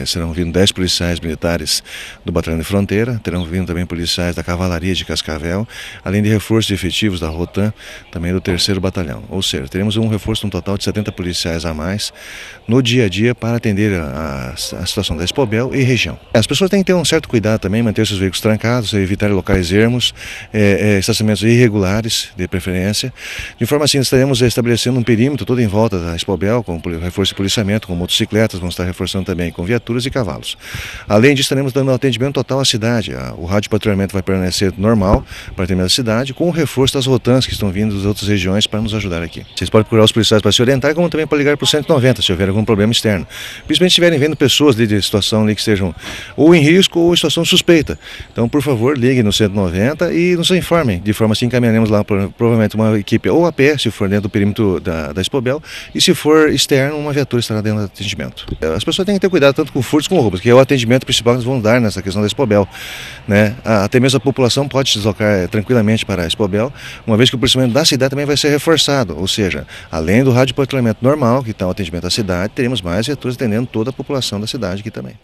Serão vindo 10 policiais militares do Batalhão de Fronteira, terão vindo também policiais da Cavalaria de Cascavel, além de reforços de efetivos da Rotan, também do 3º Batalhão. Ou seja, teremos um reforço, um total de 70 policiais a mais no dia a dia para atender a situação da Expobel e região. As pessoas têm que ter um certo cuidado também, manter seus veículos trancados, evitar locais ermos, estacionamentos irregulares, de preferência. De forma assim, estaremos estabelecendo um perímetro todo em volta da Expobel, com reforço de policiamento, com motocicletas, vamos estar reforçando também com viaturas e cavalos. Além disso, estaremos dando atendimento total à cidade. O rádio de patrulhamento vai permanecer normal para atender a cidade, com o reforço das rotans que estão vindo das outras regiões para nos ajudar aqui. Vocês podem procurar os policiais para se orientar, como também para ligar para o 190 se houver algum problema externo. Principalmente se estiverem vendo pessoas de situação ali que estejam ou em risco ou em situação suspeita. Então, por favor, liguem no 190 e nos informem. De forma assim, encaminharemos lá provavelmente uma equipe ou a pé, se for dentro do perímetro da Expobel, e se for externo, uma viatura estará dentro do atendimento. As pessoas têm que ter cuidado tanto com furtos como roubos, que é o atendimento principal que nós vamos dar nessa questão da Expobel, né? Até mesmo a população pode se deslocar tranquilamente para a Expobel, uma vez que o policiamento da cidade também vai ser reforçado, ou seja, além do rádio de patrulhamento normal, que está o atendimento à cidade, teremos mais viaturas atendendo toda a população da cidade aqui também.